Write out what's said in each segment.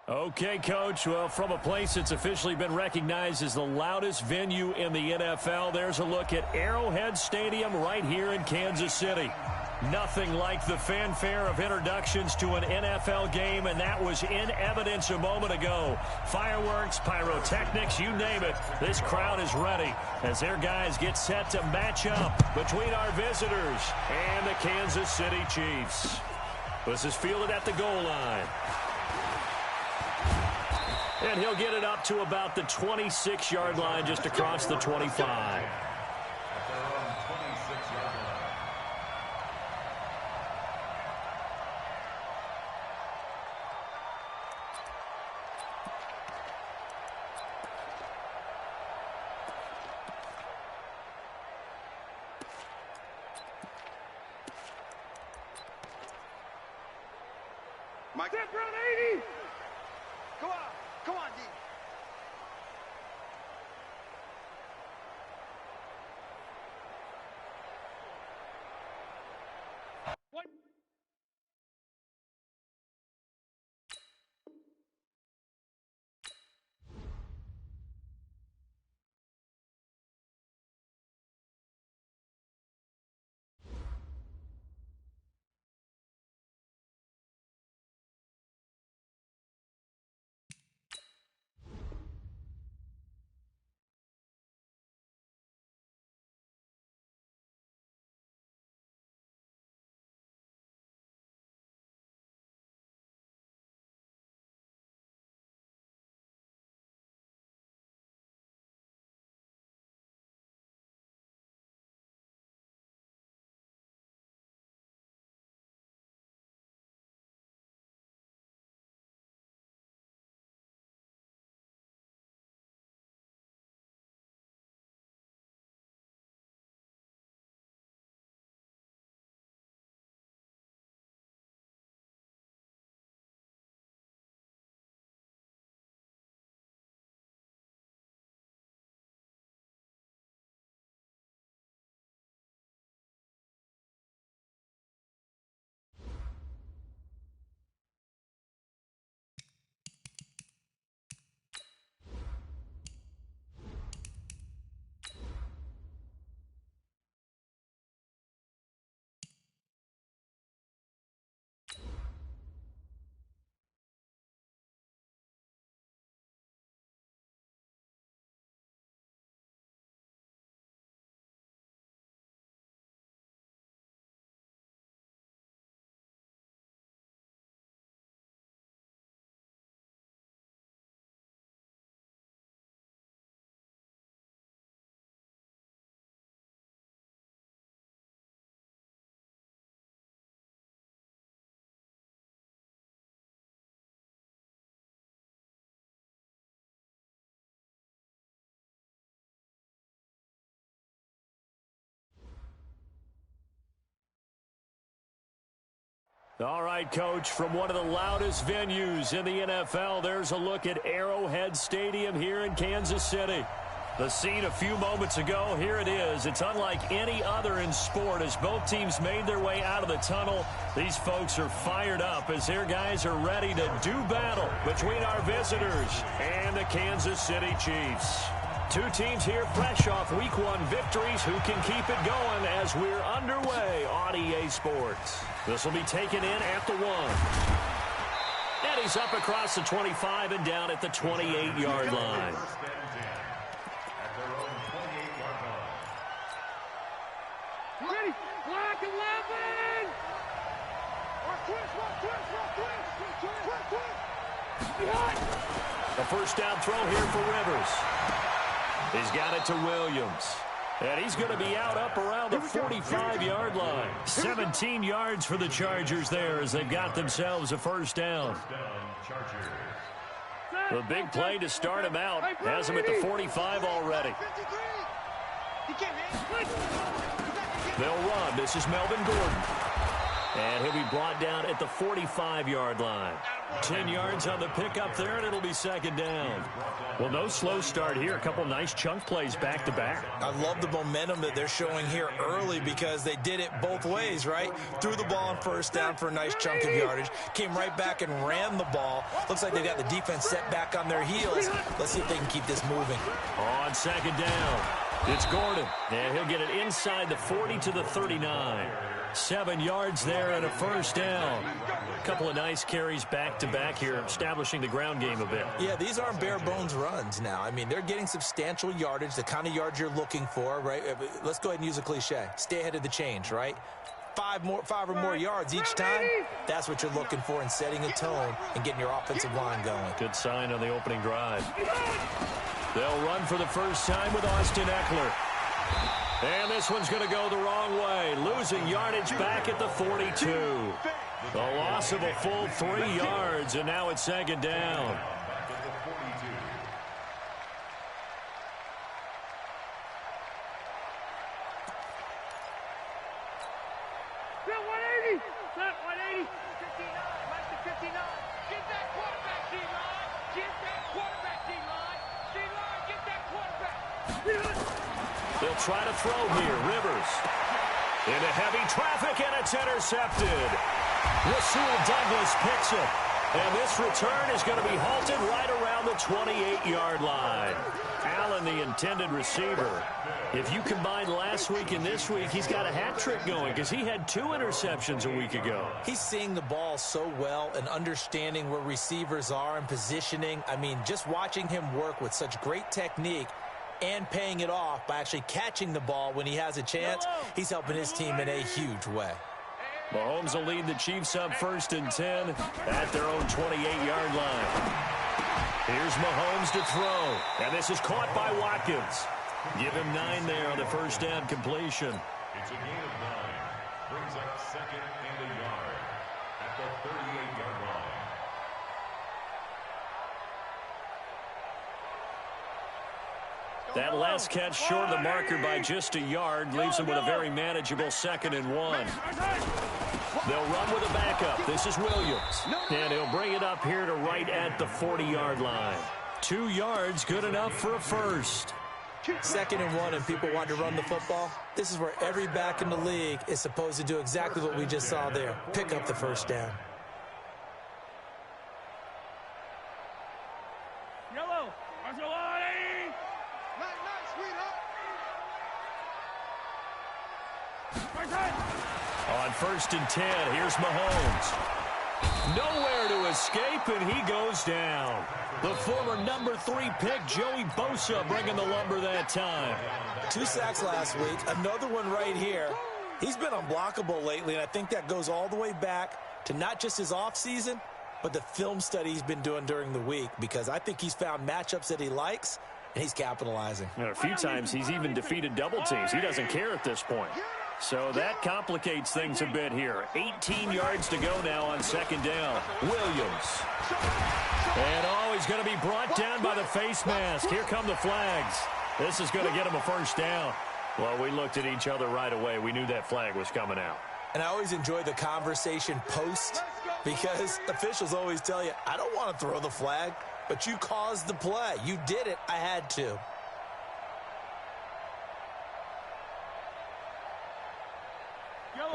Okay, Coach. Well, from a place that's officially been recognized as the loudest venue in the NFL, there's a look at Arrowhead Stadium right here in Kansas City. Nothing like the fanfare of introductions to an NFL game, and that was in evidence a moment ago. Fireworks, pyrotechnics, you name it. This crowd is ready as their guys get set to match up between our visitors and the Kansas City Chiefs. This is fielded at the goal line. And he'll get it up to about the 26-yard line, just across the 25. Mike. Step run 80. Come on. Come on, D. What? All right, Coach, from one of the loudest venues in the NFL, there's a look at Arrowhead Stadium here in Kansas City. The scene a few moments ago, here it is. It's unlike any other in sport as both teams made their way out of the tunnel. These folks are fired up as their guys are ready to do battle between our visitors and the Kansas City Chiefs. Two teams here fresh off Week 1 victories. Who can keep it going as we're underway on EA Sports? This will be taken in at the 1. And he's up across the 25 and down at the 28-yard line. Ready? Black 11. The first down throw here for Rivers. He's got it to Williams. And he's going to be out up around the 45-yard line. 17 yards for the Chargers there as they've got themselves a first down. The big play to start him out has him at the 45 already. They'll run. This is Melvin Gordon. And he'll be brought down at the 45-yard line. 10 yards on the pickup there, and it'll be second down. Well, no slow start here. A couple nice chunk plays back-to-back. I love the momentum that they're showing here early because they did it both ways, right? Threw the ball on first down for a nice chunk of yardage. Came right back and ran the ball. Looks like they got the defense set back on their heels. Let's see if they can keep this moving. On second down, it's Gordon. And he'll get it inside the 40 to the 39. 7 yards there and a first down. A couple of nice carries back-to-back here, establishing the ground game a bit. Yeah, these aren't bare-bones runs now. I mean, they're getting substantial yardage, the kind of yards you're looking for, right? Let's go ahead and use a cliche. Stay ahead of the change, right? 5 or more yards each time, that's what you're looking for in setting a tone and getting your offensive line going. Good sign on the opening drive. They'll run for the first time with Austin Eckler. And this one's going to go the wrong way. Losing yardage back at the 42. The loss of a full 3 yards, and now it's second down. Set 180. Set 180. 59. Mike to 59. Get that quarterback, D-line. Get that quarterback, D-line. D-line, get that quarterback. They'll try to throw here. Rivers into heavy traffic, and it's intercepted. Rasul Douglas picks it. And this return is going to be halted right around the 28-yard line. Allen, the intended receiver. If you combine last week and this week, he's got a hat trick going because he had 2 interceptions a week ago. He's seeing the ball so well and understanding where receivers are and positioning. I mean, just watching him work with such great technique and paying it off by actually catching the ball when he has a chance, he's helping his team in a huge way. Mahomes will lead the Chiefs up 1st and 10 at their own 28-yard line. Here's Mahomes to throw, and this is caught by Watkins. Give him 9 there on the first down completion. It's a gain of 9. Brings up 2nd and a yard at the 38-yard line. That last catch short of the marker by just a yard leaves him with a very manageable 2nd and 1. They'll run with a backup. This is Williams. And he'll bring it up here to right at the 40-yard line. 2 yards, good enough for a first. 2nd and 1 and people want to run the football. This is where every back in the league is supposed to do exactly what we just saw there. Pick up the first down. Yellow. Marcelati. Nice, sweetheart. On 1st and 10, here's Mahomes. Nowhere to escape, and he goes down. The former number 3 pick, Joey Bosa, bringing the lumber that time. 2 sacks last week, another one right here. He's been unblockable lately, and I think that goes all the way back to not just his offseason, but the film study he's been doing during the week, because I think he's found matchups that he likes, and he's capitalizing. And a few times he's even defeated double teams. He doesn't care at this point. So that complicates things a bit here. 18 yards to go now on 2nd down. Williams. And he's going to be brought down by the face mask. Here come the flags. This is going to get him a first down. Well, we looked at each other right away. We knew that flag was coming out. And I always enjoy the conversation post because officials always tell you, I don't want to throw the flag, but you caused the play. You did it. I had to.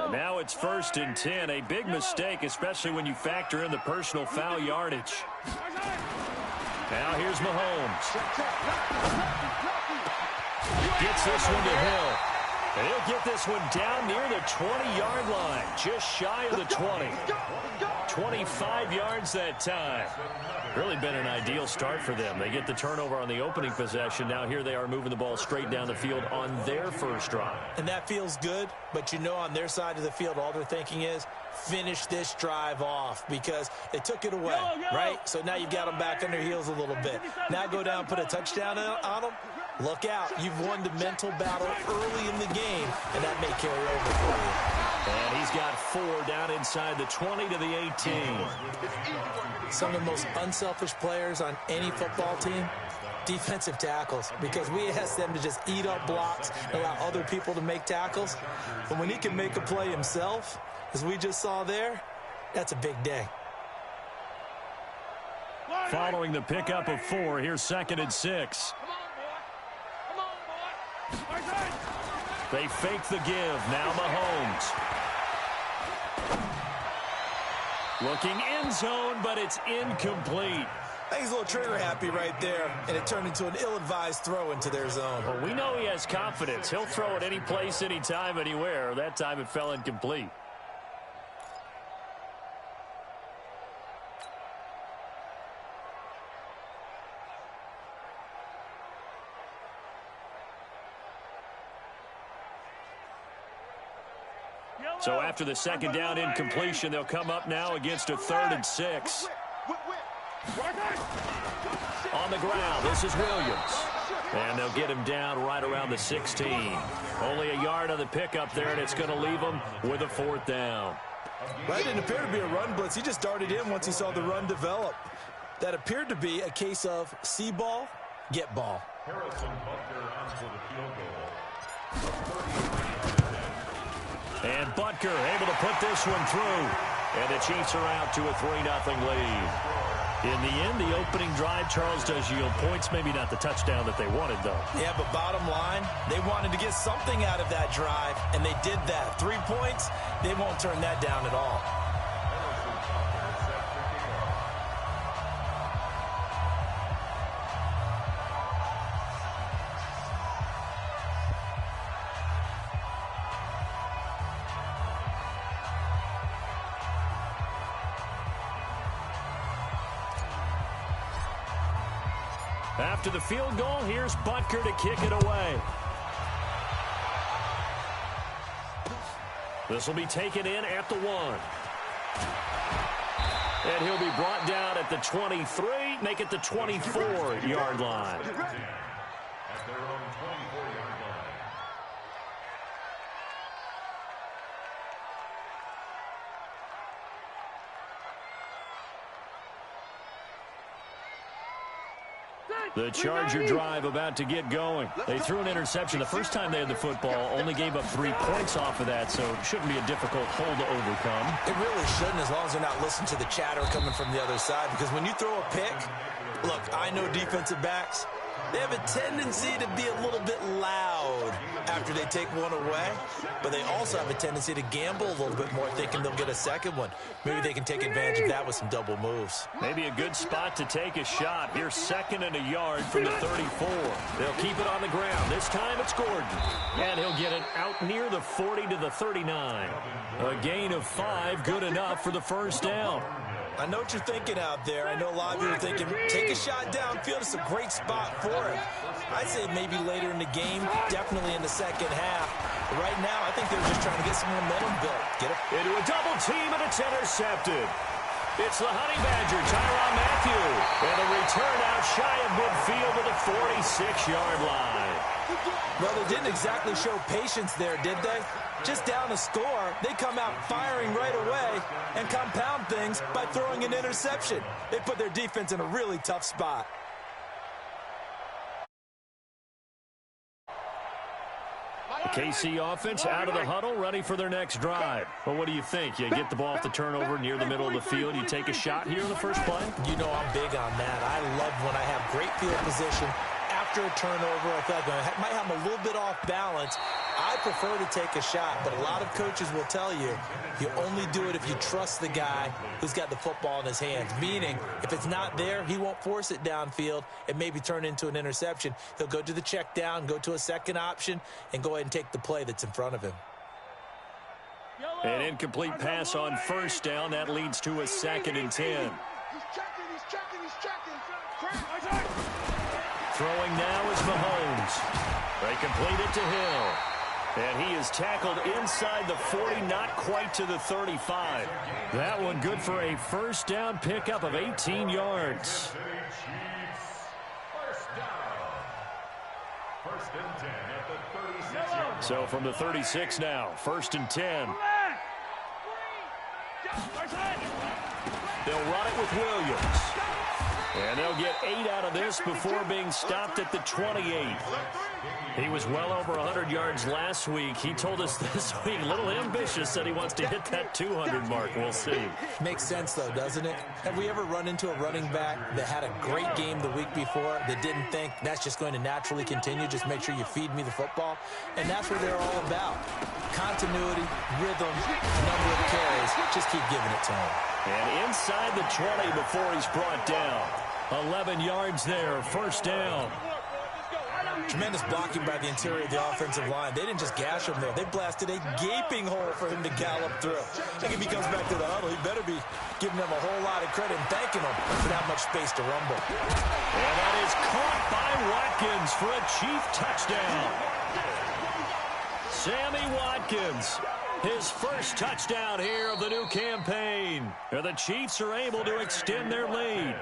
And now it's 1st and 10. A big mistake, especially when you factor in the personal foul yardage. Now here's Mahomes. Gets this one to Hill. And he'll get this one down near the 20-yard line. Just shy of the 20. 25 yards that time. Really been an ideal start for them. They get the turnover on the opening possession. Now here they are moving the ball straight down the field on their first drive. And that feels good, but you know on their side of the field all they're thinking is finish this drive off because they took it away, right? So now you've got them back on their heels a little bit. Now go down, put a touchdown on them. Look out. You've won the mental battle early in the game, and that may carry over for you. And he's got 4 down inside the 20 to the 18. Some of the most unselfish players on any football team, defensive tackles, because we ask them to just eat up blocks and allow other people to make tackles. But when he can make a play himself, as we just saw there, that's a big day. Following the pickup of 4, here's 2nd and 6. They fake the give. Now Mahomes. Looking end zone, but it's incomplete. I think he's a little trigger happy right there, and it turned into an ill-advised throw into their zone. Well, we know he has confidence. He'll throw it any place, anytime, anywhere. That time it fell incomplete. So after the 2nd down incompletion, they'll come up now against a 3rd and 6. On the ground, this is Williams. And they'll get him down right around the 16. Only a yard on the pickup there, and it's going to leave them with a 4th down. That didn't appear to be a run blitz. He just darted in once he saw the run develop. That appeared to be a case of see ball, get ball. Harrison Butker on for the field goal. And Butker able to put this one through. And the Chiefs are out to a 3-0 lead. In the end, the opening drive, Charles, does yield points. Maybe not the touchdown that they wanted, though. Yeah, but bottom line, they wanted to get something out of that drive, and they did that. 3 points, they won't turn that down at all. After the field goal, here's Butker to kick it away. This will be taken in at the 1. And he'll be brought down at the 23, make it the 24-yard line. At their own 24-yard line. The Charger drive about to get going. They threw an interception the first time they had the football, only gave up 3 points off of that, so it shouldn't be a difficult hole to overcome. It really shouldn't, as long as they're not listening to the chatter coming from the other side, because when you throw a pick, look, I know defensive backs, they have a tendency to be a little bit loud after they take one away, but they also have a tendency to gamble a little bit more, thinking they'll get a second one. Maybe they can take advantage of that with some double moves. Maybe a good spot to take a shot. Here's 2nd and a yard from the 34. They'll keep it on the ground. This time it's Gordon. And he'll get it out near the 40 to the 39. A gain of 5, good enough for the first down. I know what you're thinking out there. I know a lot of you are thinking, take a shot downfield. It's a great spot for it. I'd say maybe later in the game, definitely in the second half. But right now, I think they're just trying to get some momentum built. Get it? Into a double team, and it's intercepted. It's the Honey Badger, Tyrann Mathieu. And a return out shy of midfield to the 46-yard line. Well, they didn't exactly show patience there, did they? Just down a score, they come out firing right away and compound things by throwing an interception. They put their defense in a really tough spot. The KC offense out of the huddle, ready for their next drive. Well, what do you think? You get the ball off the turnover near the middle of the field. You take a shot here in the first play? You know I'm big on that. I love when I have great field position. After a turnover, I feel like I might have a little bit off balance. I prefer to take a shot, but a lot of coaches will tell you, you only do it if you trust the guy who's got the football in his hands. Meaning, if it's not there, he won't force it downfield and maybe turn into an interception. He'll go to the check down, go to a second option, and go ahead and take the play that's in front of him. An incomplete pass on first down. That leads to a 2nd and 10. He's checking. Throwing now is Mahomes. They complete it to Hill. And he is tackled inside the 40, not quite to the 35. That one good for a first down pickup of 18 yards. First and 10 at the 36-yard. So from the 36 now, 1st and 10. They'll run it with Williams. And And they'll get 8 out of this before being stopped at the 28. He was well over 100 yards last week. He told us this week, a little ambitious, said he wants to hit that 200 mark. We'll see. Makes sense, though, doesn't it? Have we ever run into a running back that had a great game the week before that didn't think that's just going to naturally continue? Just make sure you feed me the football. And that's what they're all about. Continuity, rhythm, number of carries. Just keep giving it to him. And inside the 20 before he's brought down. 11 yards there, first down. Tremendous blocking by the interior of the offensive line. They didn't just gash him there. They blasted a gaping hole for him to gallop through. I think if he comes back to the huddle, he better be giving them a whole lot of credit and thanking them for that much space to rumble. And that is caught by Watkins for a Chief touchdown. Sammy Watkins, his first touchdown here of the new campaign. And the Chiefs are able to extend their lead.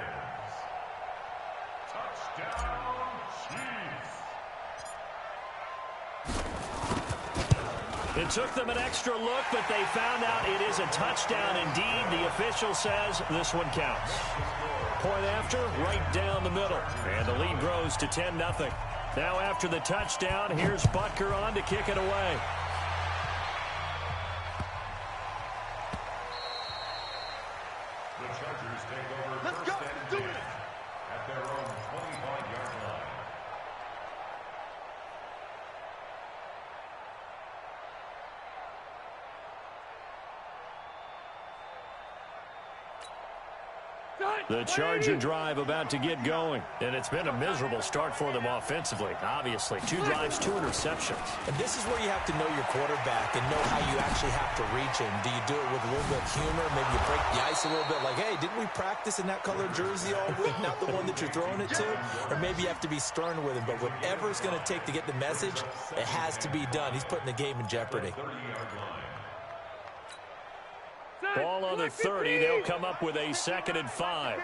It took them an extra look, but they found out it is a touchdown indeed. The official says this one counts. Point after, right down the middle. And the lead grows to 10-0. Now after the touchdown, here's Butker on to kick it away. The Chargers take over first and 10 at their own 25-yard line. The Charger drive about to get going. And it's been a miserable start for them offensively, obviously. 2 drives, 2 interceptions. And this is where you have to know your quarterback and know how you actually have to reach him. Do you do it with a little bit of humor? Maybe you break the ice a little bit like, hey, didn't we practice in that colored jersey all week? Not the one that you're throwing it to? Or maybe you have to be stern with him. But whatever it's going to take to get the message, it has to be done. He's putting the game in jeopardy. Ball on the 30. They'll come up with a 2nd and 5.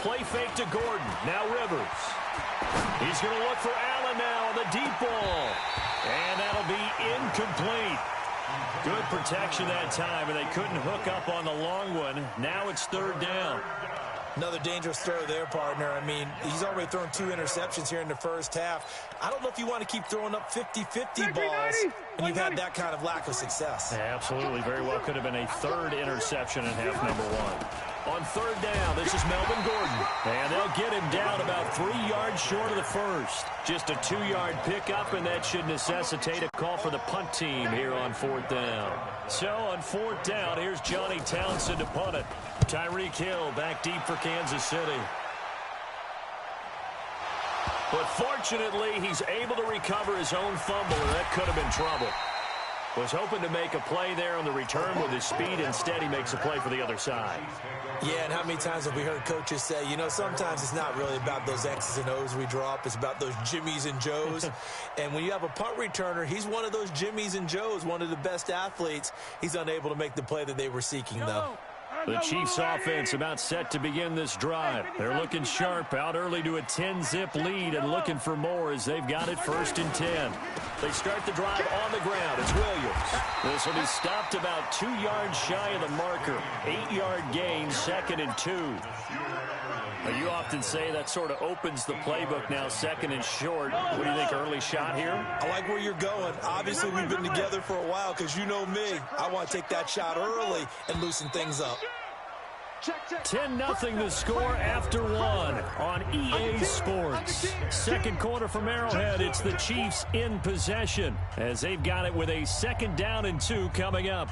Play fake to Gordon. Now Rivers. He's going to look for Allen now on the deep ball. And that'll be incomplete. Good protection that time, and they couldn't hook up on the long one. Now it's 3rd down. Another dangerous throw there, partner. I mean, he's already thrown 2 interceptions here in the first half. I don't know if you want to keep throwing up 50-50 balls when you've had that kind of lack of success. Yeah, absolutely. Very well could have been a 3rd interception in half number 1. On 3rd down, this is Melvin Gordon. And they'll get him down about 3 yards short of the first. Just a 2-yard pickup, and that should necessitate a call for the punt team here on 4th down. So on 4th down, here's Johnny Townsend to punt it. Tyreek Hill back deep for Kansas City. But fortunately, he's able to recover his own fumble, and that could have been trouble. Was hoping to make a play there on the return with his speed. Instead, he makes a play for the other side. Yeah, and how many times have we heard coaches say, you know, sometimes it's not really about those X's and O's we draw up. It's about those Jimmies and Joes. And when you have a punt returner, he's one of those Jimmies and Joes, one of the best athletes. He's unable to make the play that they were seeking, though. The Chiefs offense about set to begin this drive. They're looking sharp, out early to a 10-zip lead and looking for more as they've got it 1st and 10. They start the drive on the ground. It's Williams. This will be stopped about 2 yards shy of the marker. 8-yard gain, 2nd and 2. You often say that sort of opens the playbook now, 2nd and short. What do you think, early shot here? I like where you're going. Obviously, we've been together for a while because you know me. I want to take that shot early and loosen things up. 10-0 the score after 1 on EA Sports. 2nd quarter from Arrowhead. It's the Chiefs in possession as they've got it with a 2nd down and 2 coming up.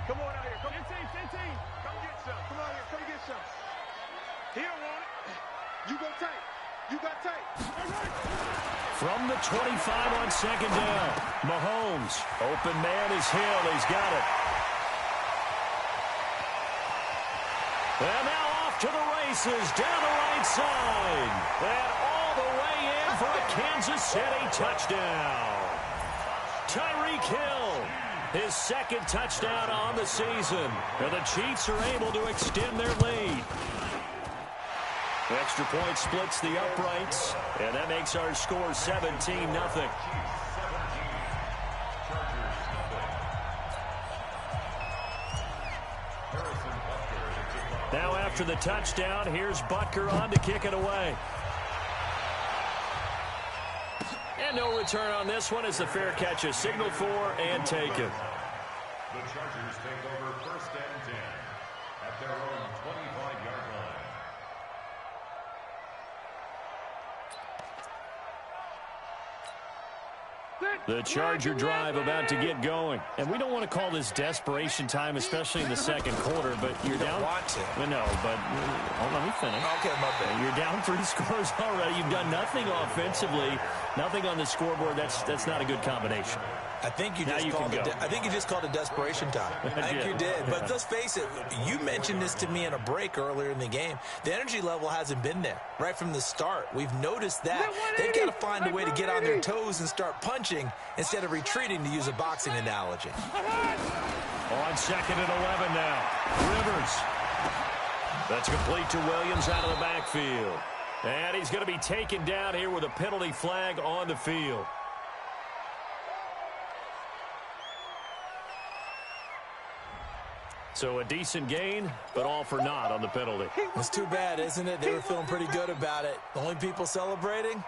Come on out here. Come get some. Come on here. Come get some. He don't want it. You go tight. You got tight. From the 25 on 2nd down. Mahomes. Open man is Hill. He's got it. And now off to the races down the right side. And all the way in for a Kansas City touchdown. Tyreek Hill. His 2nd touchdown on the season. And the Chiefs are able to extend their lead. Extra point splits the uprights, and that makes our score 17-0. Now after the touchdown, here's Butker on to kick it away. And no return on this one as the fair catch is signaled for and taken. The Chargers take over 1st and 10 at their own 25-yard line. The Charger drive about to get going. And we don't want to call this desperation time, especially in the second quarter, but you're down. Want to. No, but let me finish. Okay, my bad. You're down 3 scores already. You've done nothing offensively, nothing on the scoreboard. That's not a good combination. I think you just called it desperation time. I think you did. But let's face it, you mentioned this to me in a break earlier in the game. The energy level hasn't been there right from the start. We've noticed that. They've got to find a way to get on their toes and start punching instead of retreating, to use a boxing analogy. On 2nd and 11 now. Rivers. That's complete to Williams out of the backfield. And he's going to be taken down here with a penalty flag on the field. So a decent gain, but all for naught on the penalty. It's too bad, isn't it? They were feeling pretty good about it. The only people celebrating?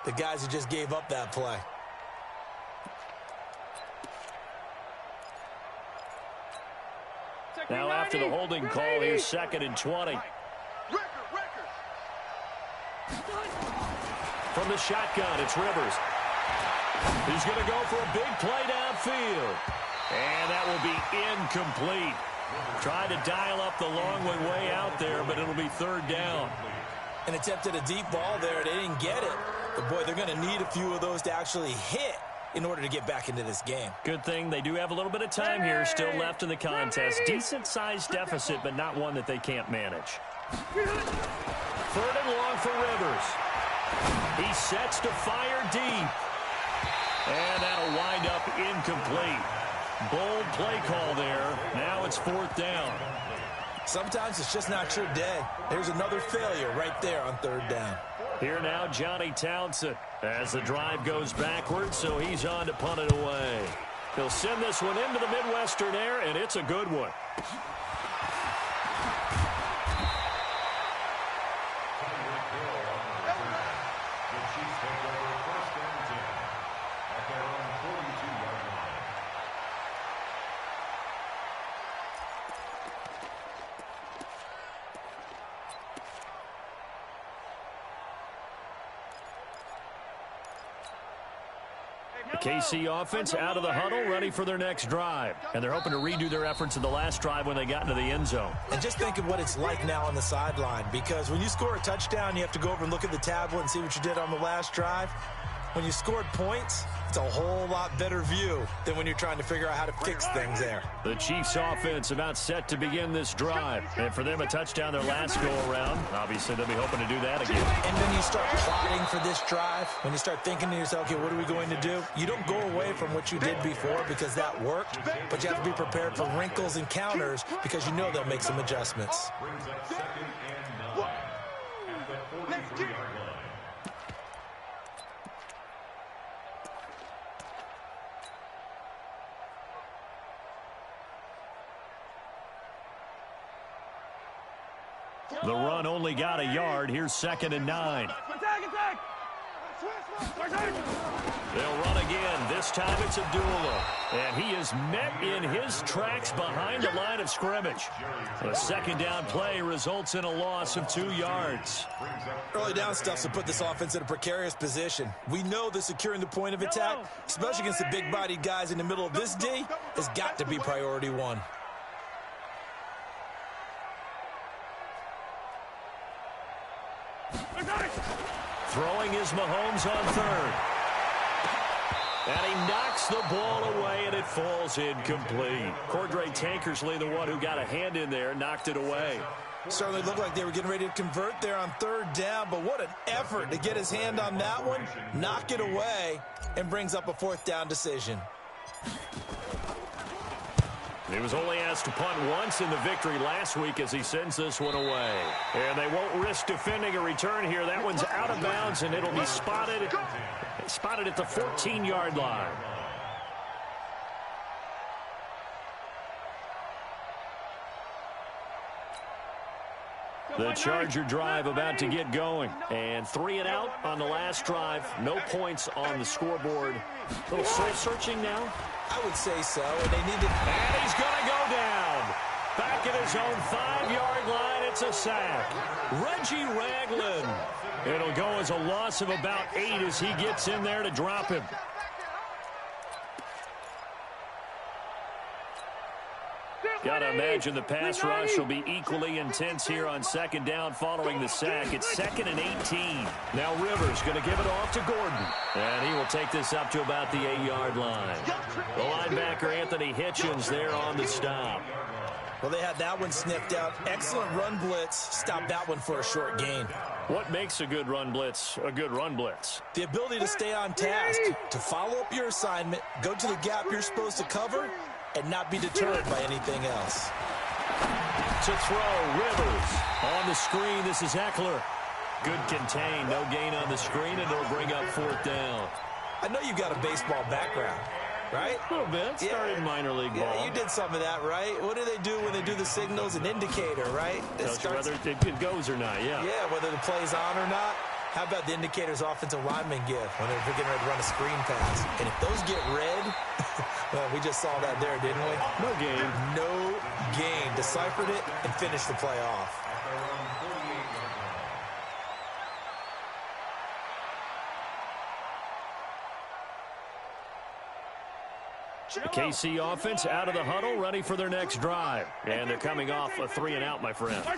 The guys who just gave up that play. Now after the holding call, here's 2nd and 20. From the shotgun, it's Rivers. He's going to go for a big play downfield. And that will be incomplete. Tried to dial up the long one way out there, but it'll be 3rd down. And attempted a deep ball there. They didn't get it. But, boy, they're going to need a few of those to actually hit in order to get back into this game. Good thing they do have a little bit of time here still left in the contest. Decent-sized deficit, but not one that they can't manage. 3rd and long for Rivers. He sets to fire deep. And that'll wind up incomplete. Bold play call there. Now it's 4th down. Sometimes it's just not your day. There's another failure right there on 3rd down. Here now, Johnny Townsend as the drive goes backwards, so he's on to punt it away. He'll send this one into the Midwestern air, and it's a good one. The KC offense out of the huddle, ready for their next drive. And they're hoping to redo their efforts in the last drive when they got into the end zone. And just think of what it's like now on the sideline, because when you score a touchdown, you have to go over and look at the tablet and see what you did on the last drive. When you scored points, it's a whole lot better view than when you're trying to figure out how to fix things there. The Chiefs offense about set to begin this drive. And for them, a touchdown their last go-around. Obviously, they'll be hoping to do that again. And then you start plotting for this drive. When you start thinking to yourself, okay, what are we going to do? You don't go away from what you did before because that worked, but you have to be prepared for wrinkles and counters because you know they'll make some adjustments. Brings up 2nd and 9 at the 43-yard line. The run only got a yard. Here's 2nd and 9. They'll run again. This time it's Abdullah. And he is met in his tracks behind the line of scrimmage. A 2nd down play results in a loss of 2 yards. Early down stuff to put this offense in a precarious position. We know that securing the point of attack, especially against the big-bodied guys in the middle of this D, has got to be priority 1. Throwing is Mahomes on 3rd. And he knocks the ball away, and it falls incomplete. Cordray Tankersley, the one who got a hand in there, knocked it away. Certainly looked like they were getting ready to convert there on 3rd down, but what an effort to get his hand on that one, knock it away, and brings up a 4th down decision. He was only asked to punt once in the victory last week as he sends this one away. And they won't risk defending a return here. That one's out of bounds, and it'll be spotted at the 14-yard line. The Charger drive about to get going. And 3 and out on the last drive. No points on the scoreboard. A little soul-searching now. I would say so. And they need to... And he's going to go down. Back at his own 5-yard line. It's a sack. Reggie Ragland. It'll go as a loss of about 8 as he gets in there to drop him. Got to imagine the pass rush will be equally intense here on second down following the sack. It's 2nd and 18. Now Rivers going to give it off to Gordon. And he will take this up to about the 8-yard line. The linebacker, Anthony Hitchens, there on the stop. Well, they had that one sniffed out. Excellent run blitz. Stopped that one for a short gain. What makes a good run blitz a good run blitz? The ability to stay on task, to follow up your assignment, go to the gap you're supposed to cover, and not be deterred by anything else. To throw, Rivers. On the screen, this is Eckler. Good contain, no gain on the screen, and it'll bring up 4th down. I know you've got a baseball background, right? A little bit. Started minor league ball. Yeah, you did some of that, right? What do they do when they do the signals? An indicator, right? Tells you whether it goes or not, yeah. Yeah, whether the play's on or not. How about the indicators offensive linemen give when they're getting ready to run a screen pass? And if those get red, well, we just saw that there, didn't we? No gain. No gain. Deciphered it and finished the play off. The KC offense out of the huddle, ready for their next drive. And they're coming off a 3 and out, my friend. I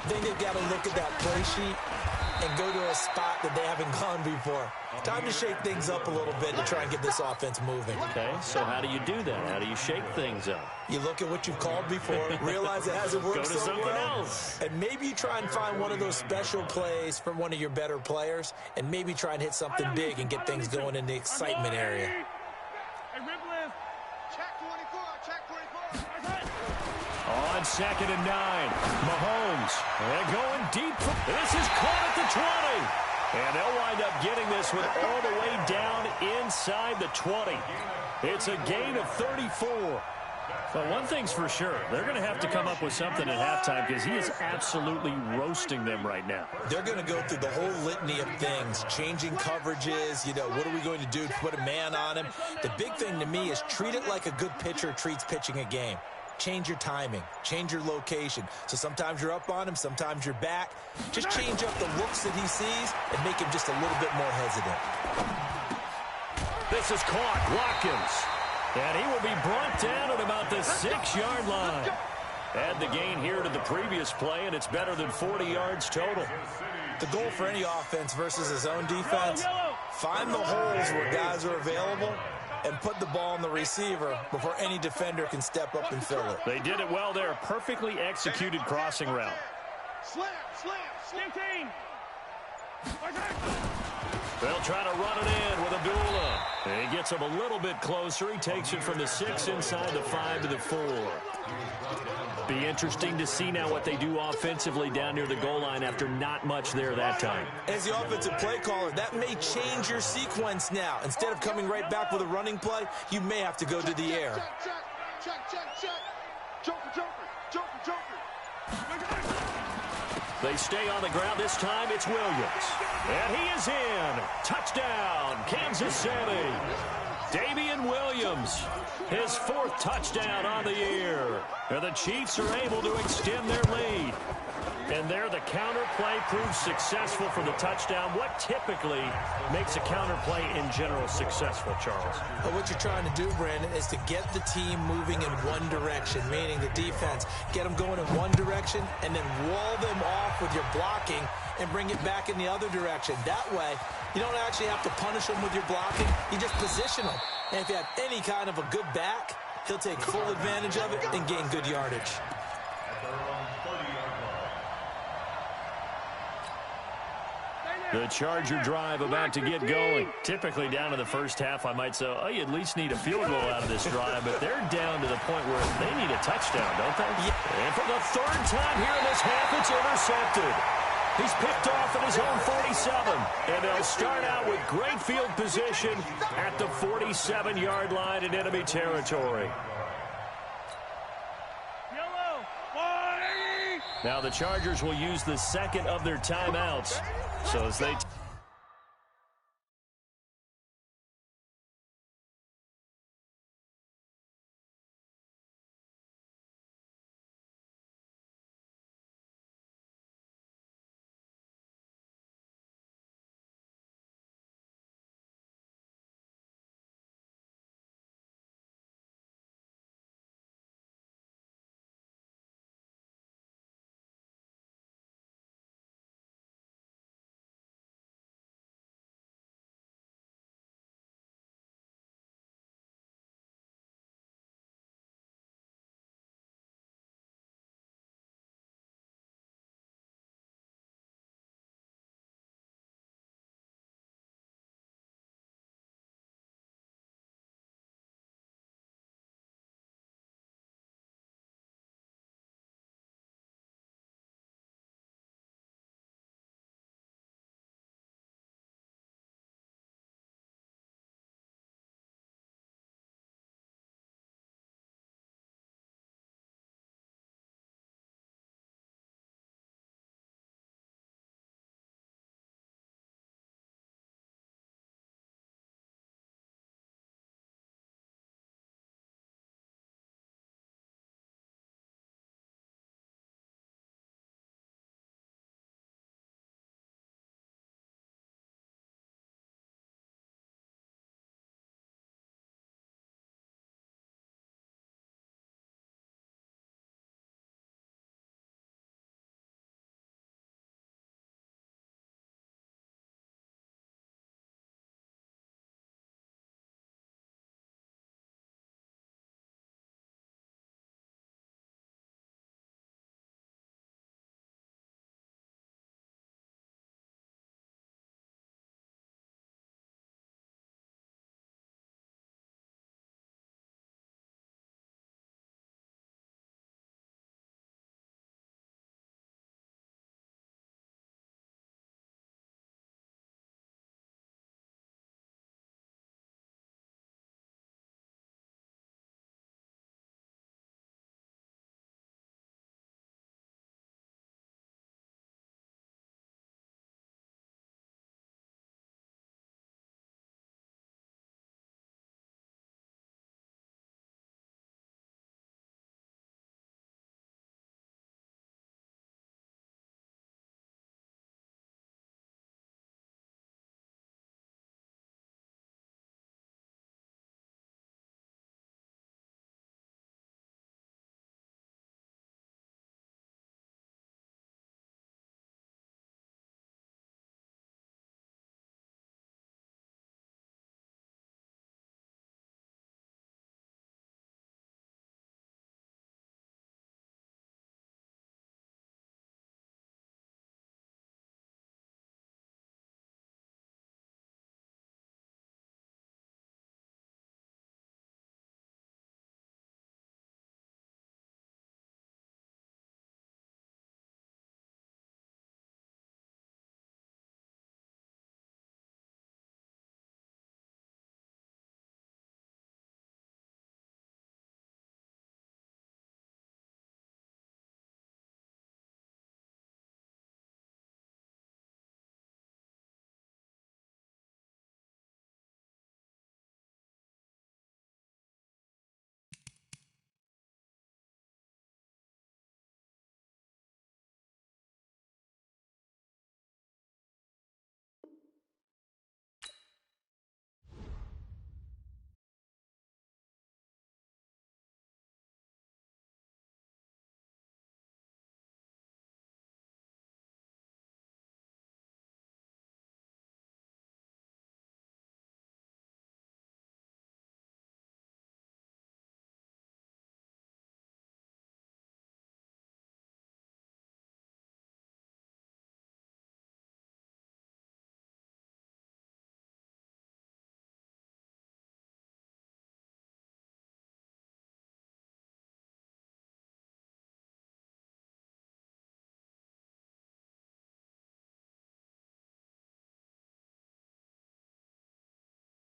think they've got to look at that play sheet and go to a spot that they haven't gone before. Time to shake things up a little bit to try and get this offense moving. Okay, so how do you do that? How do you shake things up? You look at what you've called before, realize it hasn't worked so something well, else. And maybe you try and find one of those special plays from one of your better players, and maybe try and hit something big and get things going in the excitement area. On 2nd and 9, Mahomes. And going deep. This is caught at the 20. And they'll wind up getting this one all the way down inside the 20. It's a gain of 34. But one thing's for sure, they're going to have to come up with something at halftime because he is absolutely roasting them right now. They're going to go through the whole litany of things, changing coverages, what are we going to do to put a man on him? The big thing to me is treat it like a good pitcher treats pitching a game. Change your timing, change your location. So sometimes you're up on him, sometimes you're back. Just change up the looks that he sees and make him just a little bit more hesitant. This is caught, Watkins. And he will be brought down at about the 6-yard line. Add the gain here to the previous play, and it's better than 40 yards total. The goal for any offense versus his own defense, find the holes where guys are available and put the ball on the receiver before any defender can step up and fill it. They did it well there. Perfectly executed crossing route. Slam, 16. They'll try to run it in with Abdullah. And he gets him a little bit closer. He takes it from the 6 inside the 5 to the 4. Be interesting to see now what they do offensively down near the goal line after not much there that time. As the offensive play caller, that may change your sequence now. Instead of coming right back with a running play, you may have to go to the air. Check. Joker. They stay on the ground. This time it's Williams. And he is in. Touchdown, Kansas City. Damian Williams, his 4th touchdown on the year. And the Chiefs are able to extend their lead. And there the counter play proves successful for the touchdown. What typically makes a counter play in general successful, Charles? Well, what you're trying to do, Brandon, is to get the team moving in one direction, meaning the defense. Get them going in one direction and then wall them off with your blocking and bring it back in the other direction. That way, you don't actually have to punish them with your blocking. You just position them. And if you have any kind of a good back, he'll take full advantage of it and gain good yardage. The Charger drive about to get going. Typically down in the first half, I might say, oh, you at least need a field goal out of this drive, but they're down to the point where they need a touchdown, don't they? Yeah. And for the third time here in this half, it's intercepted. He's picked off at his own 47, and they'll start out with great field position at the 47-yard line in enemy territory. Now the Chargers will use the second of their timeouts. So as they